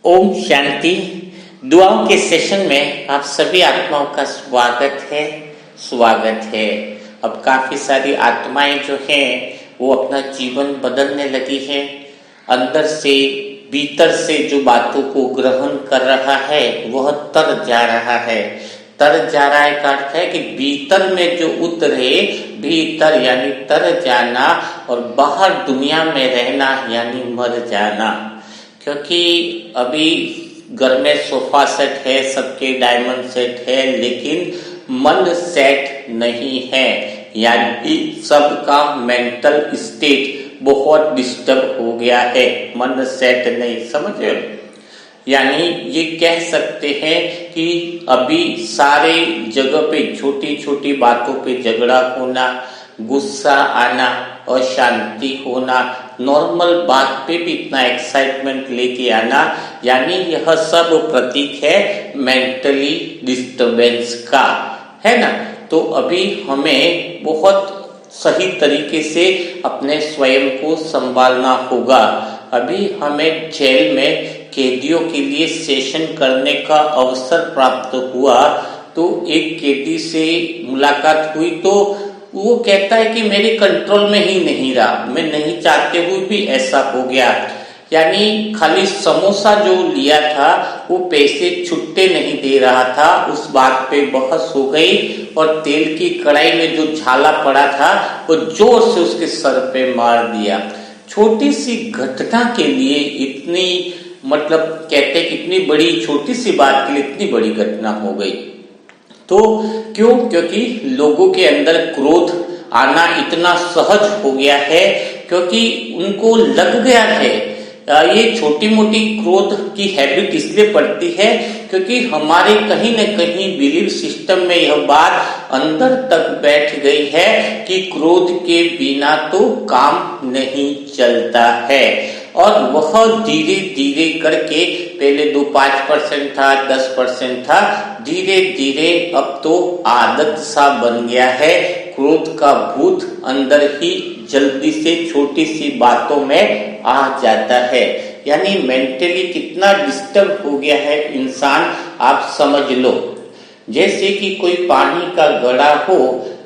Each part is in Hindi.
ओम शांति। दुआओं के सेशन में आप सभी आत्माओं का स्वागत है। अब काफी सारी आत्माएं जो हैं वो अपना जीवन बदलने लगी है। अंदर से भीतर से जो बातों को ग्रहण कर रहा है वह तर जा रहा है। तर जा रहा है का अर्थ है कि भीतर में जो उतरे, भीतर यानी तर जाना और बाहर दुनिया में रहना यानी मर जाना। क्योंकि अभी घर में सोफा सेट है, सबके डायमंड सेट है, लेकिन मन सेट नहीं है, यानी सबका मेंटल स्टेट बहुत डिस्टर्ब हो गया है। मन सेट नहीं, समझ रहे हो? यानी ये कह सकते हैं कि अभी सारे जगह पे छोटी छोटी बातों पे झगड़ा होना, गुस्सा आना, अशांति होना, नॉर्मल बात पे भी इतना एक्साइटमेंट लेके आना, यानी यह सब प्रतीक है मेंटली डिस्टरबेंस का, है ना। तो अभी हमें बहुत सही तरीके से अपने स्वयं को संभालना होगा। अभी हमें जेल में कैदियों के लिए सेशन करने का अवसर प्राप्त हुआ, तो एक कैदी से मुलाकात हुई तो वो कहता है कि मेरे कंट्रोल में ही नहीं रहा, मैं नहीं चाहते हुए भी ऐसा हो गया। यानी खाली समोसा जो लिया था वो पैसे छुट्टे नहीं दे रहा था, उस बात पे बहस हो गई और तेल की कढ़ाई में जो झाला पड़ा था वो जोर से उसके सर पे मार दिया। छोटी सी घटना के लिए इतनी, मतलब कहते हैं कितनी बड़ी छोटी सी बात के लिए इतनी बड़ी घटना हो गई। तो क्यों? क्योंकि लोगों के अंदर क्रोध आना इतना सहज हो गया है, क्योंकि उनको लग गया है। ये छोटी मोटी क्रोध की हैबिट इसलिए पड़ती है क्योंकि हमारे कहीं न कहीं बिलीव सिस्टम में यह बात अंदर तक बैठ गई है कि क्रोध के बिना तो काम नहीं चलता है। और वह धीरे धीरे करके, पहले 5% था, 10% था, धीरे धीरे अब तो आदत सा बन गया है। क्रोध का भूत अंदर ही जल्दी से छोटी सी बातों में आ जाता है। यानी मेंटली कितना डिस्टर्ब हो गया है इंसान, आप समझ लो। जैसे कि कोई पानी का घड़ा हो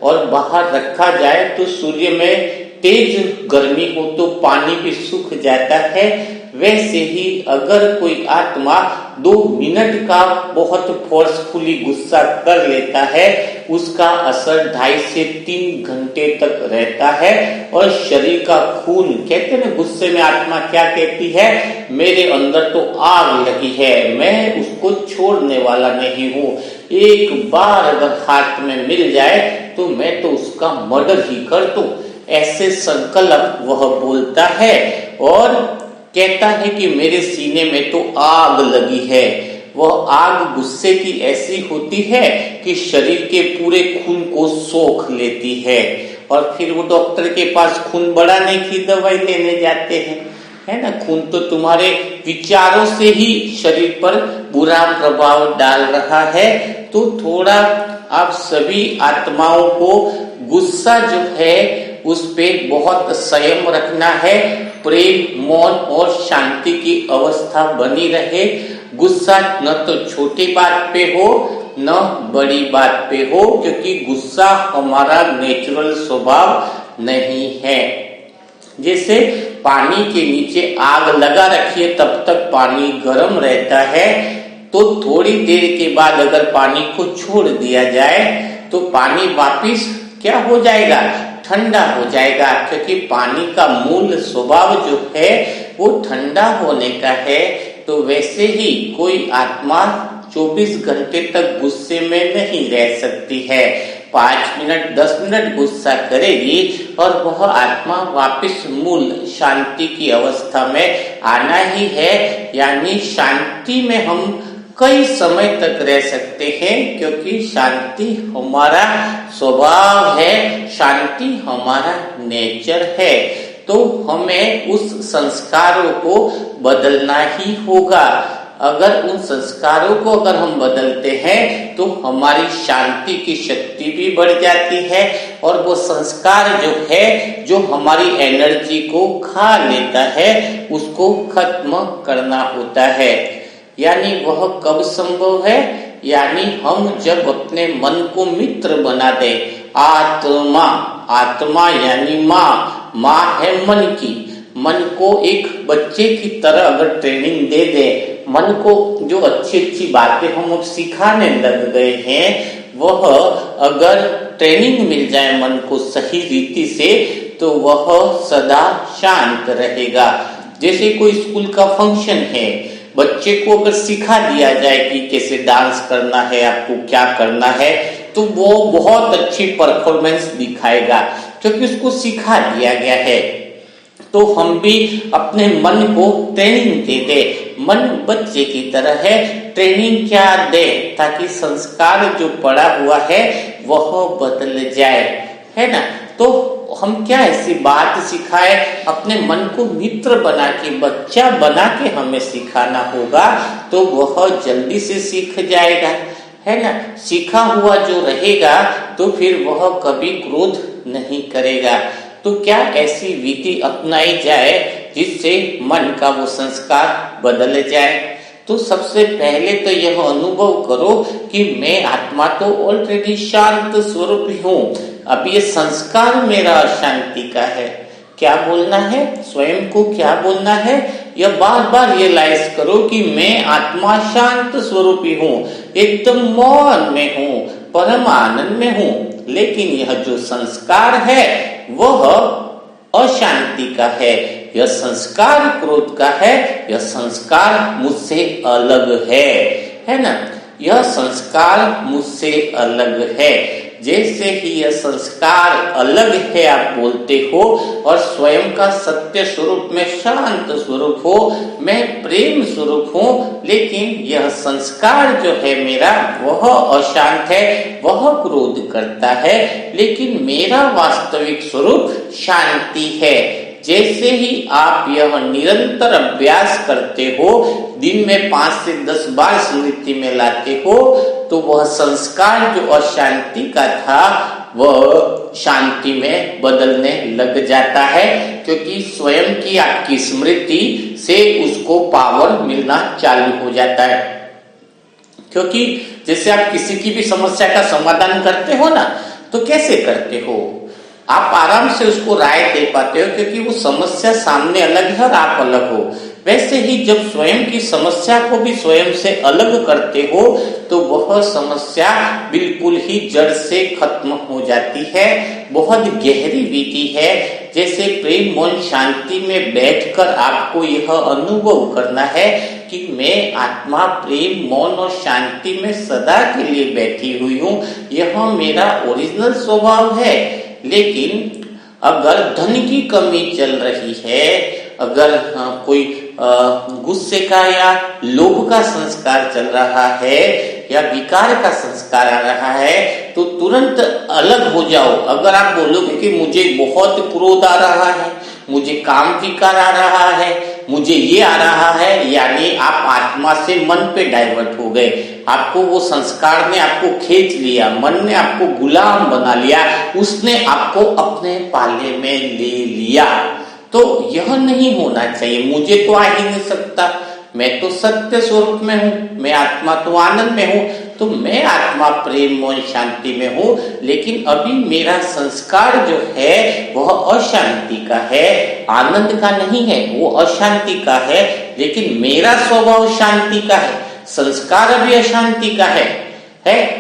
और बाहर रखा जाए तो सूर्य में तेज गर्मी हो तो पानी भी सूख जाता है। वैसे ही अगर कोई आत्मा 2 मिनट का बहुत फोर्सफुली गुस्सा कर लेता है, उसका असर 2.5 से 3 घंटे तक रहता है। और शरीर का खून, कहते हैं ना गुस्से में आत्मा क्या कहती है, मेरे अंदर तो आग लगी है, मैं उसको छोड़ने वाला नहीं हूँ, एक बार अगर हाथ में मिल जाए तो मैं तो उसका मर्डर ही कर दूं। ऐसे संकल्प वह बोलता है और कहता है कि मेरे सीने में तो आग लगी है। वह आग गुस्से की ऐसी होती है कि शरीर के पूरे खून को सोख लेती है। और फिर वो डॉक्टर के पास खून बढ़ाने की दवाई लेने जाते हैं, है ना। खून तो तुम्हारे विचारों से ही शरीर पर बुरा प्रभाव डाल रहा है। तो थोड़ा आप सभी आत्माओं को गुस्सा जो है उस पे बहुत संयम रखना है। प्रेम, मौन और शांति की अवस्था बनी रहे। गुस्सा न तो छोटी बात पे हो न बड़ी बात पे हो, क्योंकि गुस्सा हमारा नेचुरल स्वभाव नहीं है। जैसे पानी के नीचे आग लगा रखिए तब तक पानी गर्म रहता है, तो थोड़ी देर के बाद अगर पानी को छोड़ दिया जाए तो पानी वापिस क्या हो जाएगा, ठंडा हो जाएगा। क्योंकि पानी का मूल स्वभाव जो है वो ठंडा होने का है। तो वैसे ही कोई आत्मा 24 घंटे तक गुस्से में नहीं रह सकती है। 5 मिनट 10 मिनट गुस्सा करेगी और वह आत्मा वापस मूल शांति की अवस्था में आना ही है। यानी शांति में हम कई समय तक रह सकते हैं, क्योंकि शांति हमारा स्वभाव है, शांति हमारा नेचर है। तो हमें उस संस्कारों को बदलना ही होगा। अगर उन संस्कारों को अगर हम बदलते हैं तो हमारी शांति की शक्ति भी बढ़ जाती है। और वो संस्कार जो है, जो हमारी एनर्जी को खा लेता है, उसको खत्म करना होता है। यानी वह कब संभव है? यानी हम जब अपने मन को मित्र बना दे। आत्मा, आत्मा यानी माँ है मन की। मन को एक बच्चे की तरह अगर ट्रेनिंग दे दे, मन को जो अच्छी अच्छी बातें हम अब सिखाने लग गए हैं, वह अगर ट्रेनिंग मिल जाए मन को सही रीति से, तो वह सदा शांत रहेगा। जैसे कोई स्कूल का फंक्शन है, बच्चे को अगर सिखा दिया जाए कि कैसे डांस करना है, आपको क्या करना है, तो वो बहुत अच्छी परफॉर्मेंस दिखाएगा क्योंकि उसको सिखा दिया गया है। तो हम भी अपने मन को ट्रेनिंग दे दे। मन बच्चे की तरह है, ट्रेनिंग क्या दे ताकि संस्कार जो पड़ा हुआ है वह बदल जाए, है ना। तो हम क्या ऐसी बात सिखाए, अपने मन को मित्र बना के, बच्चा बना के हमें सिखाना होगा, तो वह जल्दी से सीख जाएगा, है ना। सीखा हुआ जो रहेगा तो फिर वह कभी क्रोध नहीं करेगा। तो क्या ऐसी विधि अपनाई जाए जिससे मन का वो संस्कार बदल जाए? तो सबसे पहले तो यह अनुभव करो कि मैं आत्मा तो ऑलरेडी शांत स्वरूप हूँ, अब ये संस्कार मेरा अशांति का है। क्या बोलना है स्वयं को, क्या बोलना है, यह बार बार रियलाइज करो कि मैं आत्मा शांत स्वरूपी हूँ, एकदम मौन में हूँ, परम आनंद में हूँ, लेकिन यह जो संस्कार है वह अशांति का है, यह संस्कार क्रोध का है, यह संस्कार मुझसे अलग है ना। यह संस्कार मुझसे अलग है। जैसे ही यह संस्कार अलग है आप बोलते हो और स्वयं का सत्य स्वरूप में शांत स्वरूप हो, मैं प्रेम स्वरूप हूँ, लेकिन यह संस्कार जो है मेरा वह अशांत है, वह क्रोध करता है, लेकिन मेरा वास्तविक स्वरूप शांति है। जैसे ही आप यह निरंतर अभ्यास करते हो, दिन में 5 से 10 बार स्मृति में लाते हो, तो वह संस्कार जो अशांति का था वह शांति में बदलने लग जाता है, क्योंकि स्वयं की आपकी स्मृति से उसको पावर मिलना चालू हो जाता है। क्योंकि जैसे आप किसी की भी समस्या का समाधान करते हो ना, तो कैसे करते हो? आप आराम से उसको राय दे पाते हो क्योंकि वो समस्या सामने अलग है और आप अलग हो। वैसे ही जब स्वयं की समस्या को भी स्वयं से अलग करते हो तो वह समस्या बिल्कुल ही जड़ से खत्म हो जाती है। बहुत गहरी विधि है। जैसे प्रेम मौन शांति में बैठकर आपको यह अनुभव करना है कि मैं आत्मा प्रेम मौन और शांति में सदा के लिए बैठी हुई हूँ, यह मेरा ओरिजिनल स्वभाव है। लेकिन अगर धन की कमी चल रही है, अगर कोई गुस्से का या लोभ का संस्कार चल रहा है या विकार का संस्कार आ रहा है, तो तुरंत अलग हो जाओ। अगर आप बोलोगे कि मुझे बहुत क्रोध आ रहा है, मुझे काम विकार आ रहा है, मुझे ये आ रहा है, यानी आप आत्मा से मन पे डाइवर्ट हो गए। आपको वो संस्कार ने आपको खींच लिया, मन ने आपको गुलाम बना लिया, उसने आपको अपने पाले में ले लिया। तो यह नहीं होना चाहिए। मुझे तो आ ही नहीं सकता, मैं तो सत्य स्वरूप में हूँ, मैं आत्मा तो आनंद में हूँ, तो मैं आत्मा प्रेम मौन शांति में हूँ, लेकिन अभी मेरा संस्कार जो है वह अशांति का है, आनंद का नहीं है, वो अशांति का है। लेकिन मेरा स्वभाव शांति का है, संस्कार अभी अशांति का है,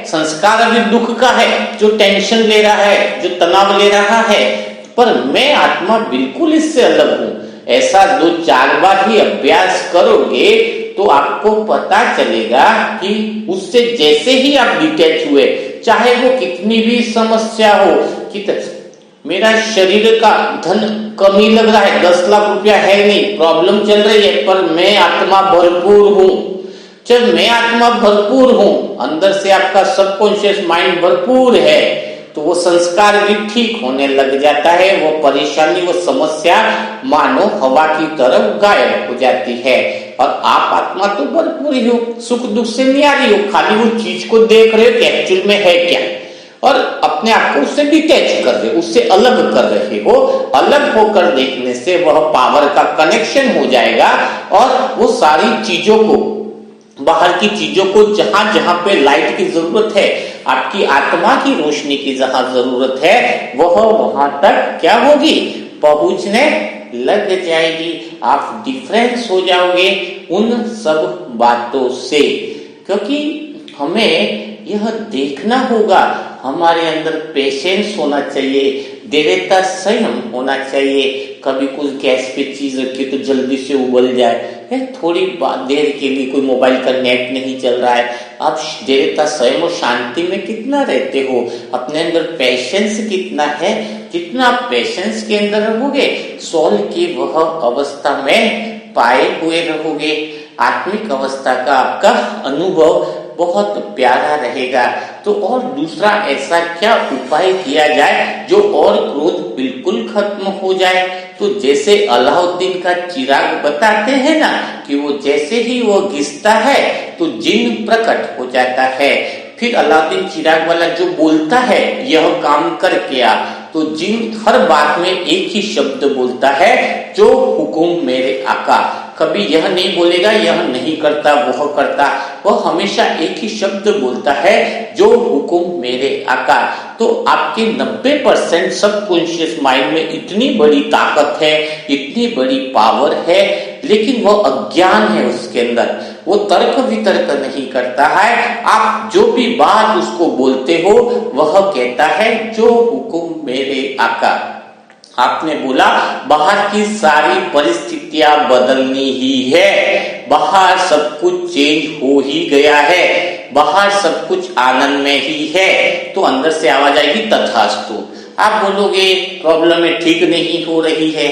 संस्कार अभी दुख का है, जो टेंशन ले रहा है, जो तनाव ले रहा है, पर मैं आत्मा बिल्कुल इससे अलग हूँ। ऐसा 2-4 बार ही अभ्यास करोगे तो आपको पता चलेगा कि उससे जैसे ही आप डिटैच हुए, चाहे वो कितनी भी समस्या हो, कि मेरा शरीर का धन कमी लग रहा है, 10 लाख रुपया है नहीं, प्रॉब्लम चल रही है, पर मैं आत्मा भरपूर हूँ। जब मैं आत्मा भरपूर हूँ, अंदर से आपका सबकॉन्शियस माइंड भरपूर है, तो वो संस्कार भी ठीक होने लग जाता है। वो परेशानी, वो समस्या मानो हवा की तरफ गायब हो जाती है। और आप आत्मा तो भरपूर ही हो, सुख दुख से न्यारी हो, खाली वो चीज को देख रहे हो कि एक्चुअल में है क्या, और अपने आप को उससे डिटैच कर रहे हो, उससे अलग कर रहे हो। अलग होकर देखने से वह पावर का कनेक्शन हो जाएगा और वो सारी चीजों को बाहर की चीजों को जहां जहां पे लाइट की जरूरत है, आपकी आत्मा की रोशनी की जहां जरूरत है, वह वहां तक क्या होगी, पहुंचने लग जाएगी। आप डिफरेंस हो जाओगे उन सब बातों से, क्योंकि हमें यह देखना होगा, हमारे अंदर पेशेंस होना चाहिए, धैर्यता, संयम होना चाहिए। कभी कुछ गैस पे चीज रखी तो जल्दी से उबल जाए, थोड़ी देर के लिए कोई मोबाइल का नेट नहीं चल रहा है, आप धैर्यता, संयम और शांति में कितना रहते हो, अपने अंदर पेशेंस कितना है, जितना आप पेशेंस के अंदर रहोगे, सोल की वह अवस्था में पाए हुए रहोगे, आत्मिक अवस्था का आपका अनुभव बहुत प्यारा रहेगा। तो और दूसरा ऐसा क्या उपाय किया जाए जो और क्रोध बिल्कुल खत्म हो जाए? तो जैसे अलाउद्दीन का चिराग बताते हैं ना, कि वो जैसे ही वो घिसता है तो जिन प्रकट हो जाता है। फिर अलाउद्दीन चिराग वाला जो बोलता है यह काम करके आ, तो जिन हर बात में एक ही शब्द बोलता है, जो हुकुम मेरे आका। कभी यह नहीं बोलेगा यह नहीं करता वह करता, वह हमेशा एक ही शब्द बोलता है, जो हुकुम मेरे आका। तो आपके 90% सबकॉन्शियस माइंड में इतनी बड़ी ताकत है, इतनी बड़ी पावर है, लेकिन वह अज्ञान है उसके अंदर, वो तर्क वितर्क नहीं करता है। आप जो भी बात उसको बोलते हो वह कहता है, जो हुकुम मेरे आका। आपने बोला बाहर की सारी परिस्थितियां बदलनी ही है, बाहर सब कुछ चेंज हो ही गया है, बाहर सब कुछ आनंद में ही है, तो अंदर से आवाज आएगी तथास्तु। आप बोलोगे प्रॉब्लम में ठीक नहीं हो रही है,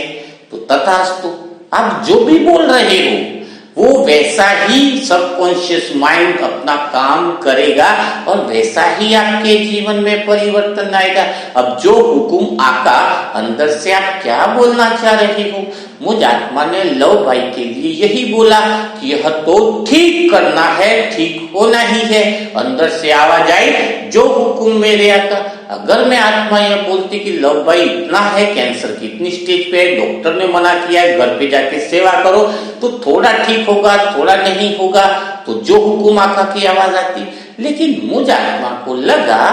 तो तथास्तु। आप जो भी बोल रहे हो वो वैसा ही सबकॉन्शियस माइंड अपना काम करेगा और वैसा ही आपके जीवन में परिवर्तन आएगा। अब जो हुकुम आका, अंदर से आप क्या बोलना चाह रहे हो? मुझ आत्मा ने लव भाई के लिए यही बोला कि यह तो ठीक करना है, ठीक होना ही है। अंदर से आवाज आई, जो हुकुम मेरे आका। अगर मैं आत्मा यह बोलती कि लव भाई इतना है, कैंसर की इतनी स्टेज पे है, डॉक्टर ने मना किया है, घर पे जाके सेवा करो, तो थोड़ा ठीक होगा, थोड़ा नहीं होगा, तो जो हुकुम आका की आवाज आती। लेकिन मुझ आत्मा को लगा,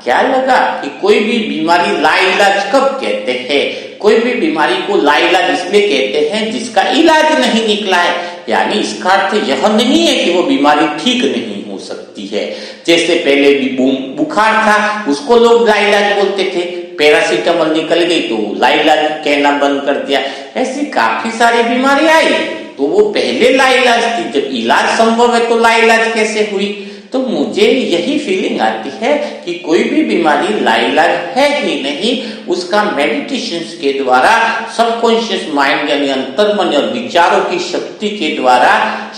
क्या लगा, कि कोई भी बीमारी लाइलाज कब कहते हैं? कोई भी बीमारी को लाइलाज इसलिए कहते हैं जिसका इलाज नहीं निकला है। यानी इसका अर्थ यह नहीं है कि वो बीमारी ठीक नहीं हो सकती है। जैसे पहले भी बुखार था, उसको लोग लाइलाज बोलते थे, पैरासीटामोल निकल गई तो लाइलाज कहना बंद कर दिया। ऐसी काफी सारी बीमारी आई तो वो पहले लाइलाज थी, जब इलाज संभव है तो लाइलाज कैसे हुई? तो मुझे यही फीलिंग आती है कि कोई भी बीमारी लाइलाज है ही नहीं, उसका मेडिटेशन के द्वारा, सबकॉन्शियस माइंड यानी अंतर्मन और विचारों की शक्ति के द्वारा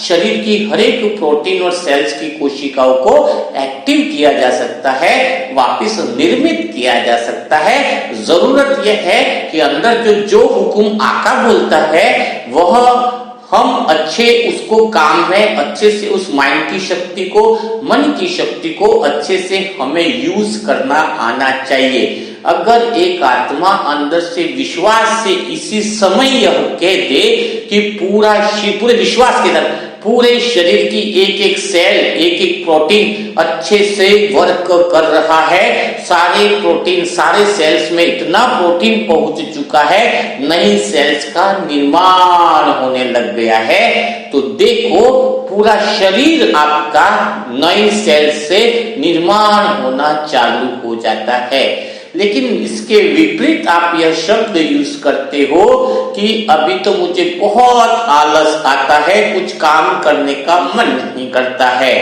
शरीर की हर एक प्रोटीन और सेल्स की कोशिकाओं को एक्टिव किया जा सकता है, वापस निर्मित किया जा सकता है। जरूरत यह है कि अंदर जो हुकुम आका बोलता है वह हम अच्छे उसको काम में अच्छे से उस माइंड की शक्ति को, मन की शक्ति को अच्छे से हमें यूज करना आना चाहिए। अगर एक आत्मा अंदर से विश्वास से इसी समय यह कह दे कि पूरे विश्वास के साथ पूरे शरीर की एक एक सेल, एक एक प्रोटीन अच्छे से वर्क कर रहा है, सारे प्रोटीन, सारे सेल्स में इतना प्रोटीन पहुंच चुका है, नई सेल्स का निर्माण होने लग गया है, तो देखो पूरा शरीर आपका नई सेल से निर्माण होना चालू हो जाता है। लेकिन इसके विपरीत आप यह शब्द यूज करते हो कि अभी तो मुझे बहुत आलस आता है, कुछ काम करने का मन नहीं करता है,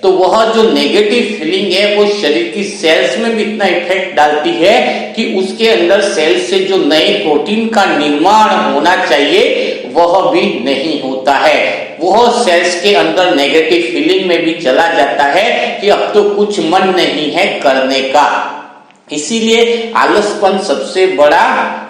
तो वह जो नेगेटिव फीलिंग है वो शरीर की सेल्स में भी इतना इफेक्ट डालती है कि उसके अंदर सेल से जो नए प्रोटीन का निर्माण होना चाहिए वह भी नहीं होता है। वह सेल्स के अंदर नेगेटिव फीलिंग में भी चला जाता है कि अब तो कुछ मन नहीं है करने का। इसीलिए आलसपन सबसे बड़ा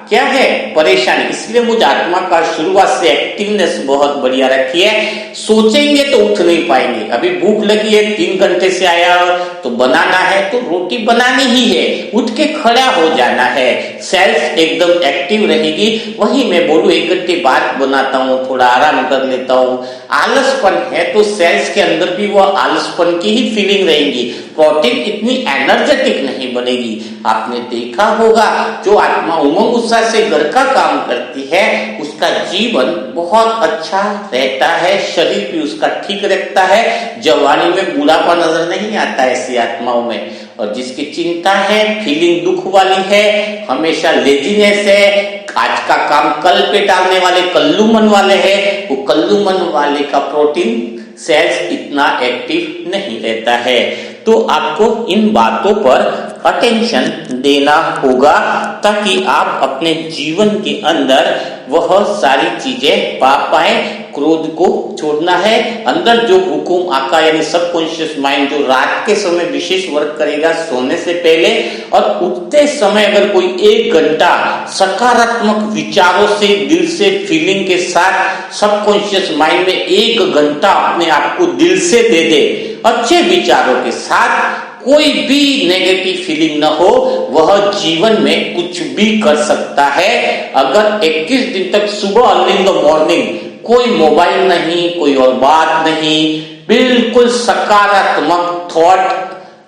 क्या है? परेशानी। इसलिए मुझ आत्मा का शुरुआत से एक्टिवनेस बहुत बढ़िया रखी है। सोचेंगे तो उठ नहीं पाएंगे। अभी भूख लगी है, 3 घंटे से आया तो बनाना है तो रोटी बनानी ही है, उठ के खड़ा हो जाना है, सेल्फ एकदम एक्टिव रहेगी। वही मैं बोलूं 1 घंटे बाद बनाता हूँ, थोड़ा आराम कर लेता हूँ, आलसपन है तो सेल्स के अंदर भी वो आलसपन की ही फीलिंग रहेगी, प्रोटीन इतनी एनर्जेटिक नहीं बनेगी। आपने देखा होगा जो आत्मा उमंग उत्साह से घर का काम करती है उसका जीवन बहुत अच्छा रहता है, शरीर भी उसका ठीक रहता है, जवानी में बुढ़ापा नजर नहीं आता ऐसी आत्माओं में। और जिसकी चिंता है, फीलिंग दुख वाली है, हमेशा लेजीनेस है, आज का काम कल पे डालने वाले कल्लू मन वाले हैं, वो कल्लू मन वाले का प्रोटीन सेल्स इतना एक्टिव नहीं रहता है। तो आपको इन बातों पर अटेंशन देना होगा ताकि आप अपने जीवन के अंदर वह सारी चीजें पा पाए। क्रोध को छोड़ना है, अंदर जो हुकुम आका यानी सबकॉन्शियस माइंड जो रात के समय विशेष वर्क करेगा सोने से पहले, और उठते समय अगर कोई 1 घंटा सकारात्मक विचारों से, दिल से, फीलिंग के साथ सबकॉन्शियस माइंड में 1 घंटा अपने आप को दिल से दे दे, अच्छे विचारों के साथ, कोई भी नेगेटिव फीलिंग न हो, वह जीवन में कुछ भी कर सकता है। अगर 21 दिन तक सुबह अर्ली इन द मॉर्निंग कोई मोबाइल नहीं, कोई और बात नहीं, बिल्कुल सकारात्मक थॉट,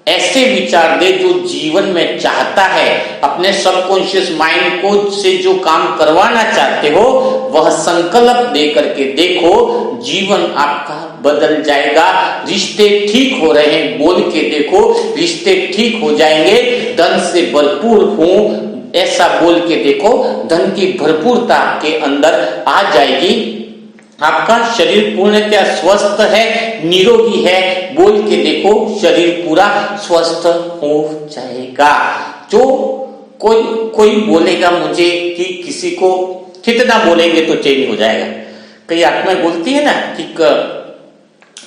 ऐसे विचार दे जो जीवन में चाहता है, अपने सबकॉन्शियस माइंड को से जो काम करवाना चाहते हो वह संकल्प दे करके देखो, जीवन आपका बदल जाएगा। रिश्ते ठीक हो रहे हैं बोल के देखो, रिश्ते ठीक हो जाएंगे। धन से भरपूर हूं ऐसा बोल के देखो, धन की भरपूरता आपके अंदर आ जाएगी। आपका शरीर पूर्णतः स्वस्थ है, निरोगी है बोल के देखो, शरीर पूरा स्वस्थ हो जाएगा। जो कोई बोलेगा मुझे कि किसी को कितना बोलेंगे तो चेंज हो जाएगा, कई आत्माएं बोलती है ना कि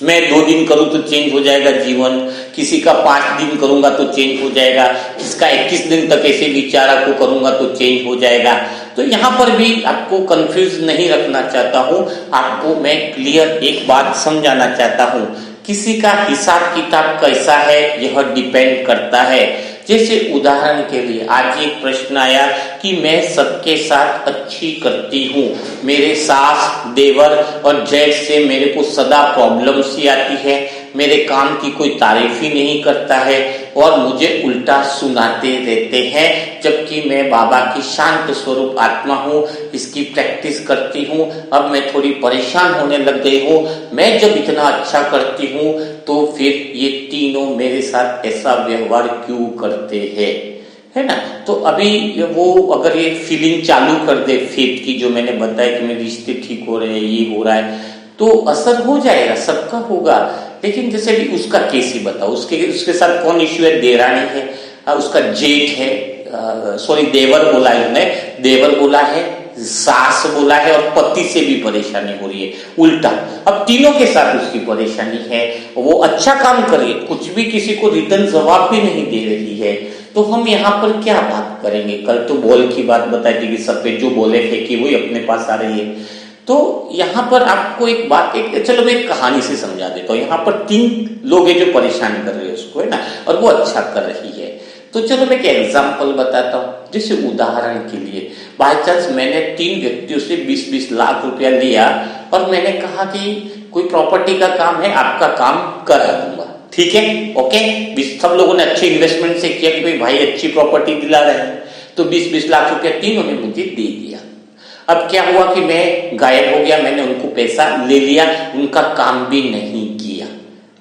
मैं 2 दिन करूं तो चेंज हो जाएगा जीवन, किसी का 5 दिन करूंगा तो चेंज हो जाएगा, इसका 21 दिन तक ऐसे विचारा को करूंगा तो चेंज हो जाएगा। तो यहाँ पर भी आपको कंफ्यूज नहीं रखना चाहता हूँ, आपको मैं क्लियर एक बात समझाना चाहता हूँ। किसी का हिसाब किताब कैसा है यह डिपेंड करता है। जैसे उदाहरण के लिए आज एक प्रश्न आया कि मैं सबके साथ अच्छी करती हूँ, मेरे सास, देवर और जेठ से मेरे को सदा प्रॉब्लम सी आती है, मेरे काम की कोई तारीफ ही नहीं करता है और मुझे उल्टा सुनाते रहते हैं, जबकि मैं बाबा की शांत स्वरूप आत्मा हूँ, इसकी प्रैक्टिस करती हूँ। अब मैं थोड़ी परेशान होने लग गई हूँ, मैं जब इतना अच्छा करती हूँ तो फिर ये तीनों मेरे साथ ऐसा व्यवहार क्यों करते हैं, है ना। तो अभी वो अगर ये फीलिंग चालू कर दे फेथ की, जो मैंने बताया कि मेरे रिश्ते ठीक हो रहे हैं, ये हो रहा है, तो असर हो जाएगा, सबका होगा। लेकिन जैसे भी उसका केस ही बताओ, उसके साथ कौन इश्यू है, देरानी है, उसका जेठ है, सॉरी देवर बोला है उन्होंने, देवर बोला है, सास बोला है और पति से भी परेशानी हो रही है उल्टा। अब तीनों के साथ उसकी परेशानी है, वो अच्छा काम करे, कुछ भी किसी को रिटर्न जवाब भी नहीं दे रही है, तो हम यहाँ पर क्या बात करेंगे। कल तो बॉल की बात बताई थी कि सफेद जो बोले फेंकी वही अपने पास आ रही है। तो यहाँ पर आपको एक बात, चलो मैं एक कहानी से समझा देता हूँ। यहाँ पर 3 लोग हैं जो परेशान कर रहे हैं उसको, है ना, और वो अच्छा कर रही है। तो चलो मैं एक एग्जाम्पल बताता हूँ। जैसे उदाहरण के लिए बाय चांस मैंने 3 व्यक्तियों से 20-20 लाख रुपया लिया और मैंने कहा कि कोई प्रॉपर्टी का काम है, आपका काम करा दूंगा, ठीक है, ओके। सब लोगों ने अच्छे इन्वेस्टमेंट से किया कि भाई अच्छी प्रॉपर्टी दिला रहे हैं, तो 20-20 लाख रुपया तीनों ने मुझे दे दिया। अब क्या हुआ कि मैं गायब हो गया, मैंने उनको पैसा ले लिया, उनका काम भी नहीं किया,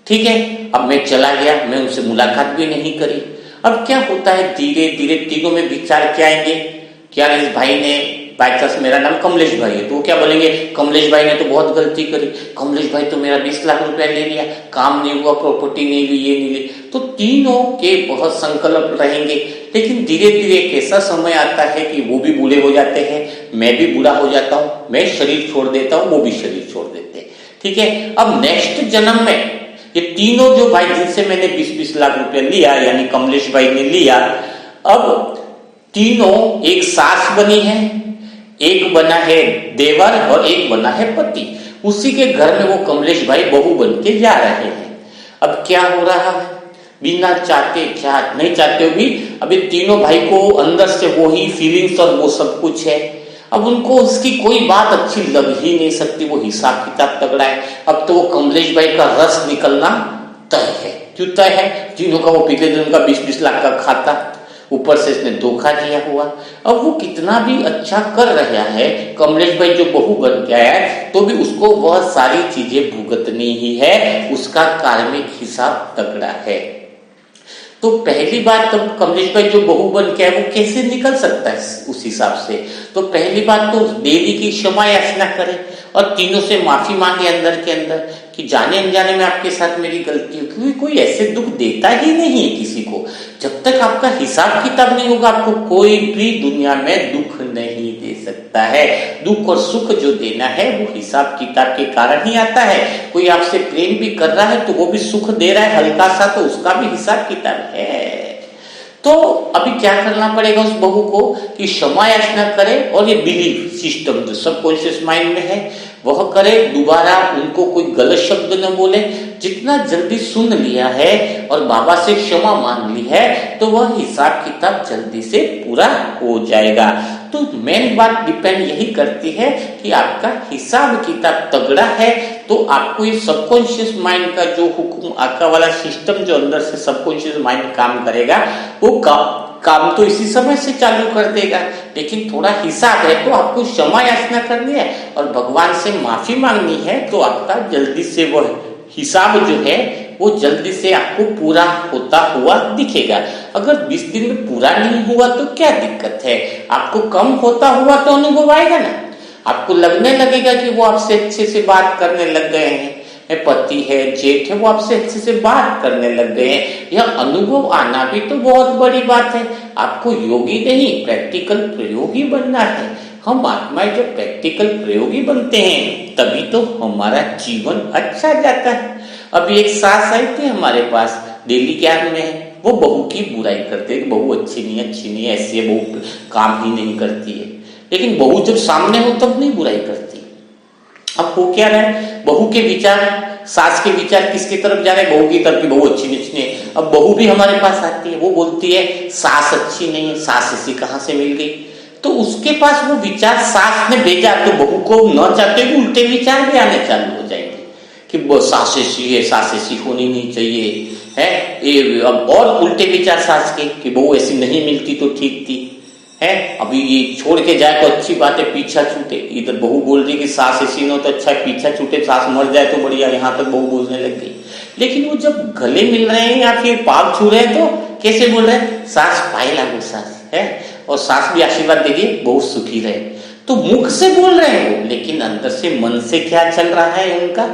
ठीक है। अब मैं चला गया, मैं उनसे मुलाकात भी नहीं करी। अब क्या होता है, धीरे धीरे तीनों में विचार क्या आएंगे, क्या इस भाई ने, बाय चांस मेरा नाम कमलेश भाई है, तो वो क्या बोलेंगे, कमलेश भाई ने तो बहुत गलती करी, कमलेश भाई तो मेरा 20 लाख रुपया ले लिया, काम नहीं हुआ, प्रॉपर्टी नहीं ली, ये नहीं ली। तो तीनों के बहुत संकल्प रहेंगे, लेकिन धीरे धीरे एक ऐसा समय आता है कि वो भी बूढ़े हो जाते हैं, मैं भी बूढ़ा हो जाता हूँ, मैं शरीर छोड़ देता हूँ, वो भी शरीर छोड़ देते हैं, ठीक है। अब नेक्स्ट जन्म में ये तीनों जो भाई जिनसे मैंने 20-20 लाख रुपया लिया, यानी कमलेश भाई ने लिया, अब तीनों एक सास बनी है, एक बना है देवर और एक बना है पति। उसी के घर में वो कमलेश भाई बहू बन के जा रहे हैं। अब क्या हो रहा है, बिना चाहते, नहीं चाहते भी, अभी तीनों भाई को अंदर से वो ही फीलिंग्स और वो सब कुछ है। अब उनको उसकी कोई बात अच्छी लग ही नहीं सकती, वो हिसाब किताब तगड़ा है। अब तो वो कमलेश भाई का रस निकलना तय है। क्यों तय है? जिन्हों का वो पिछले दिन का 20-20 लाख का खाता, ऊपर से इसने धोखा दिया हुआ। अब वो कितना भी अच्छा कर रहा है, कमलेश भाई जो बहू बन गया है, तो भी उसको वह सारी चीजें भुगतनी ही है, उसका कार्मिक हिसाब तगड़ा है। तो पहली बात, तो कमलेश भाई जो बहू बन के है वो कैसे निकल सकता है उस हिसाब से? तो पहली बात तो देवी की क्षमा याचना करे और तीनों से माफी मांगे अंदर के अंदर कि जाने अनजाने में आपके साथ मेरी गलती है, क्योंकि कोई ऐसे दुख देता ही नहीं है किसी को। जब तक आपका हिसाब किताब नहीं होगा, आपको कोई भी दुनिया में दुख नहीं दे सकता है। दुख और सुख जो देना है वो हिसाब किताब के कारण ही आता है। कोई आपसे प्रेम भी कर रहा है तो वो भी सुख दे रहा है हल्का सा, तो उसका भी हिसाब किताब है। तो अभी क्या करना पड़ेगा उस बहू को कि क्षमा याचना करे और ये बिलीफ सिस्टम जो सबकॉन्शियस माइंड में है वह करे। दोबारा उनको कोई गलत शब्द न बोले। जितना जल्दी सुन लिया है और बाबा से क्षमा मांग ली है तो वह हिसाब किताब जल्दी से पूरा हो जाएगा। तो मेन बात डिपेंड यही करती है कि आपका हिसाब किताब तगड़ा है तो आपको ये सबकॉन्शियस माइंड का जो हुक्म आका वाला सिस्टम जो अंदर से सबकॉन्शियस माइंड काम करेगा वो काम तो इसी समय से चालू कर देगा। लेकिन थोड़ा हिसाब है तो आपको क्षमा याचना करनी है और भगवान से माफी मांगनी है, तो आपका जल्दी से वह हिसाब जो है वो जल्दी से आपको पूरा होता हुआ दिखेगा। अगर 20 दिन में पूरा नहीं हुआ तो क्या दिक्कत है? आपको कम होता हुआ तो अनुभव आएगा ना। आपको लगने लगेगा कि वो आपसे अच्छे से बात करने लग गए हैं, पति है, जेठ है, वो आपसे अच्छे से बात करने लग गए हैं। यह अनुभव आना भी तो बहुत बड़ी बात है। आपको योगी नहीं, प्रैक्टिकल प्रयोगी बनना है। हम आत्माएं जब प्रैक्टिकल प्रयोगी बनते हैं तभी तो हमारा जीवन अच्छा जाता है। अभी एक सास आई थी हमारे पास, डेली ज्ञान में है, वो बहू की बुराई करते हैं, बहू अच्छी नहीं है, ऐसी है, बहू काम ही नहीं करती है। लेकिन बहू जब सामने हो तब नहीं बुराई करती। अब हो क्या रहा है, बहू के विचार, सास के विचार किसकी तरफ जा रहे हैं? बहू की तरफ की, बहू अच्छी नहीं है। अब बहू भी हमारे पास आती है, वो बोलती है सास अच्छी नहीं है, सास ऐसी कहां से मिल गई? तो उसके पास वो विचार सास ने भेजा तो बहू को न चाहते हुए उल्टे विचार भी आने चालू हो जाएंगे कि सास ऐसी है, सास ऐसी होनी नहीं चाहिए है। ये अब और उल्टे विचार सास के कि बहू ऐसी नहीं मिलती तो ठीक थी है, अभी ये छोड़ के जाए तो अच्छी बात है, पीछा छूटे। इधर बहू बोल रही कि सास ऐसी न हो तो अच्छा है, पीछा छूटे, सास मर जाए तो बढ़िया। यहाँ तक बहू बोलने लग गई। लेकिन वो जब गले मिल रहे हैं या फिर पाप छू रहे हैं तो कैसे बोल रहे हैं? सास पाए लागू सास है, और सास भी आशीर्वाद देगी बहुत सुखी रहे। तो मुख से बोल रहे हैं वो, लेकिन अंदर से मन से क्या चल रहा है उनका?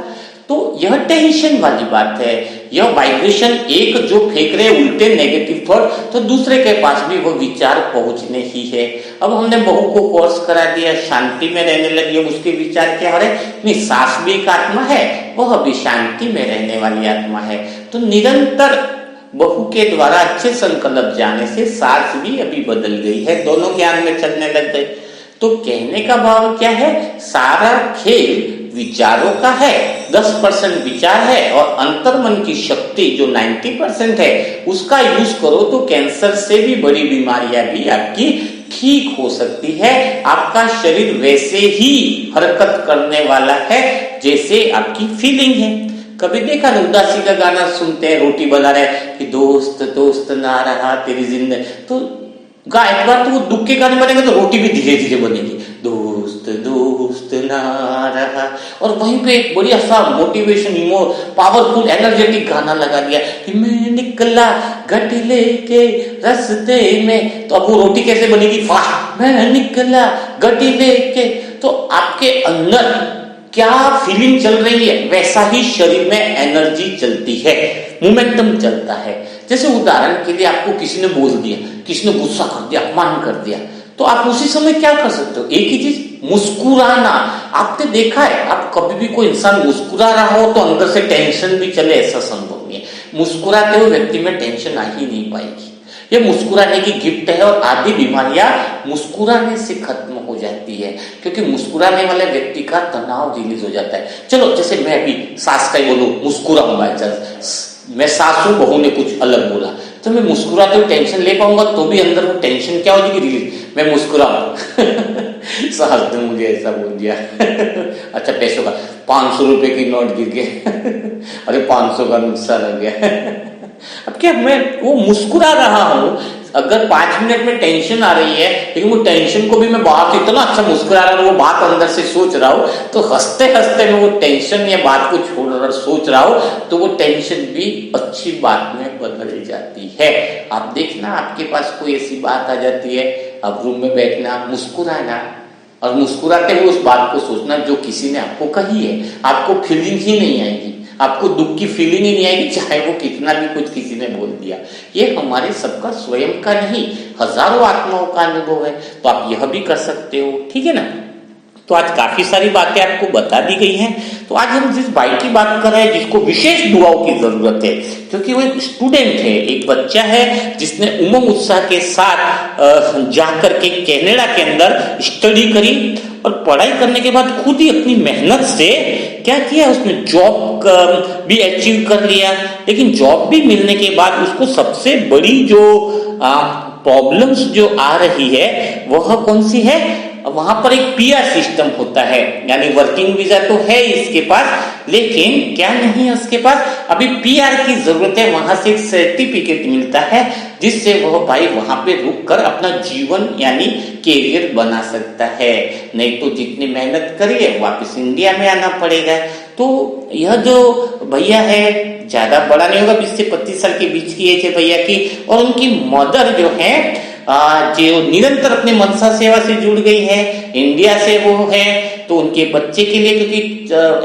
तो यह टेंशन वाली बात है। यह वाइब्रेशन एक जो फेंक रहे उल्टे नेगेटिव थॉट, तो दूसरे के पास भी वो विचार पहुंचने ही है। अब हमने बहू को कोर्स करा दिया, शांति में रहने लगी, अब उसके विचार क्या हो रहे? नहीं, सास भी एक आत्मा है, वह भी शांति में रहने वाली आत्मा है। तो निरंतर बहू के द्वारा अच्छे संकल्प जाने से सास भी अभी बदल गई है, दोनों ज्ञान में चलने लग गए। तो कहने का भाव क्या है? सारा खेल विचारों का है, 10% विचार है और अंतर्मन की शक्ति जो 90% है उसका यूज करो तो कैंसर से भी बड़ी बीमारियां भी आपकी ठीक हो सकती है। आपका शरीर वैसे ही हरकत करने वाला है जैसे आपकी फीलिंग है। कभी देखा ना, उदासी का गाना सुनते हैं, रोटी बना रहे कि दोस्त दोस्त ना रहा तेरी जिंदगी, तो एक बार तो वो दुख के गाने बनेंगे तो रोटी भी धीरे धीरे बनेगी, दोस्त दोस्त ना रहा। और वहीं पे एक बढ़िया सा मोटिवेशन पावरफुल एनर्जेटिक गाना लगा दिया कि मैं निकला घट लेके रास्ते में, तो अब वो रोटी कैसे बनेगी? फास्ट, मैं निकला घट लेके। तो आपके अंदर क्या फीलिंग चल रही है वैसा ही शरीर में एनर्जी चलती है, मोमेंटम चलता है। जैसे उदाहरण के लिए आपको किसी ने बोल दिया, किसी ने गुस्सा कर दिया, अपमान कर दिया, तो आप उसी समय क्या कर सकते हो? एक ही चीज, मुस्कुराना। आपने देखा है, आप कभी भी कोई इंसान मुस्कुरा रहा हो तो अंदर से टेंशन भी चले, ऐसा संभव नहीं है। मुस्कुराते हुए व्यक्ति में टेंशन आ ही नहीं पाएगी। ये मुस्कुराने की गिफ्ट है और आधी बीमारियां मुस्कुराने से खत्म हो जाती है, क्योंकि मुस्कुराने वाले व्यक्ति का तनाव रिलीज हो जाता है। चलो जैसे मैं भी सास का ही बोलूं, मुस्कुराऊंगा, मैं सास हूं, बहू ने कुछ अलग बोला, तो मैं मुस्कुराते हुए टेंशन ले पाऊंगा तो भी अंदर वो टेंशन क्या हो जाएगी रिलीज, मैं मुस्कुराऊं। साहब ने मुझे ऐसा बोल दिया। अच्छा पैसों का 500 रुपए की नोट गिर गए। अरे 500 का नुकसान हो गया। अब क्या मैं वो मुस्कुरा रहा हूं, अगर 5 मिनट में टेंशन आ रही है लेकिन वो टेंशन को भी मैं बाहर से इतना अच्छा मुस्कुरा रहा हूं, वो बात अंदर से सोच रहा हूं, तो हंसते हंसते मैं वो टेंशन या बात को छोड़कर सोच रहा हूं, तो वो टेंशन भी अच्छी बात में बदल जाती है। आप देखना आपके पास कोई ऐसी बात आ जाती है, आप रूम में बैठना, मुस्कुराना और मुस्कुराते हुए उस बात को सोचना जो किसी ने आपको कही है, आपको फीलिंग ही नहीं आएगी, आपको दुख की फीलिंग ही नहीं आएगी, चाहे वो कितना भी कुछ किसी ने बोल दिया। ये हमारे सबका स्वयं का नहीं, हजारों आत्माओं का अनुभव है, तो आप यह भी कर सकते हो, ठीक है ना। तो आज काफी सारी बातें आपको बता दी गई हैं। तो आज हम जिस भाई की बात कर रहे हैं जिसको विशेष दुआओं की जरूरत है, क्योंकि वो एक स्टूडेंट है, एक बच्चा है जिसने उमंग उत्साह के साथ जाकर के कनाडा के अंदर स्टडी करी और पढ़ाई करने के बाद खुद ही अपनी मेहनत से क्या किया, उसने जॉब भी अचीव कर लिया। लेकिन जॉब भी मिलने के बाद उसको सबसे बड़ी जो प्रॉब्लम्स जो आ रही है वह कौन सी है, वहां पर एक पीआर सिस्टम होता है, यानी वर्किंग वीजा तो है इसके पास, लेकिन क्या नहीं है उसके पास, अभी पीआर की जरूरत है। वहां से एक सर्टिफिकेट मिलता है जिससे वह भाई वहां पे रुक कर अपना जीवन यानी कैरियर बना सकता है, नहीं तो जितनी मेहनत करिए वापस इंडिया में आना पड़ेगा। तो यह जो भैया है ज्यादा बड़ा नहीं होगा, 20 से 25 साल के बीच की एज है भैया की, और उनकी मदर जो है जो निरंतर अपने मनसा सेवा से जुड़ गई है, इंडिया से वो है, तो उनके बच्चे के लिए, क्योंकि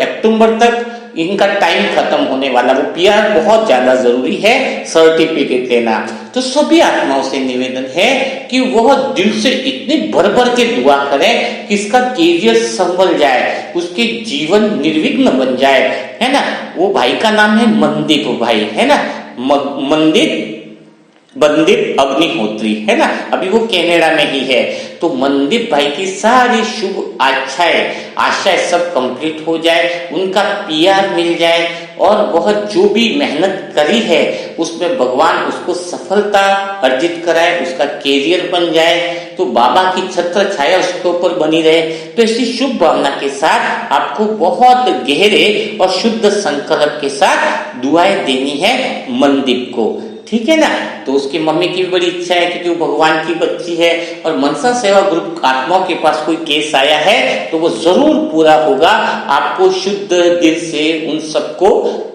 अक्टूबर तक इनका टाइम खत्म होने वाला, वो पीआर बहुत ज्यादा जरूरी है सर्टिफिकेट लेना। तो सभी आत्माओं से निवेदन है कि वह दिल से इतनी भर भर के दुआ करें कि इसका कैरियर संभल जाए, उसके जीवन निर्विघ्न बन जाए, है ना। वो भाई का नाम है मनदीप भाई, है ना, मनदीप अग्निहोत्री, है ना, अभी वो कनाडा में ही है। तो मनदीप भाई की सारी शुभ आशाएं सब कंप्लीट हो जाए, उनका पीआर मिल जाए और वह जो भी मेहनत करी है उसमें भगवान उसको सफलता अर्जित कराए, उसका कैरियर बन जाए, तो बाबा की छत्र छाया उसके ऊपर बनी रहे। तो ऐसी शुभ भावना के साथ आपको बहुत गहरे और शुद्ध संकल्प के साथ दुआएं देनी है मनदीप को, ठीक है ना। तो उसकी मम्मी की भी बड़ी इच्छा है क्योंकि वो भगवान की बच्ची है, और मनसा सेवा ग्रुप आत्माओं के पास कोई केस आया है तो वो जरूर पूरा होगा। आपको शुद्ध दिल से उन सबको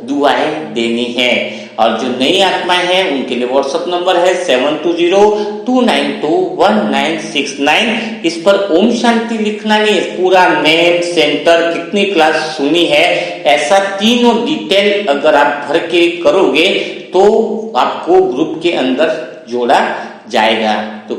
दुआएं देनी है। और जो नई आत्माएं हैं उनके लिए व्हाट्सएप नंबर है 7202921969। इस पर ओम शांति लिखना नहीं है, पूरा नेम, सेंटर, कितनी क्लास सुनी है, ऐसा तीनों डिटेल अगर आप भर के करोगे तो आपको ग्रुप के अंदर जोड़ा जाएगा। तो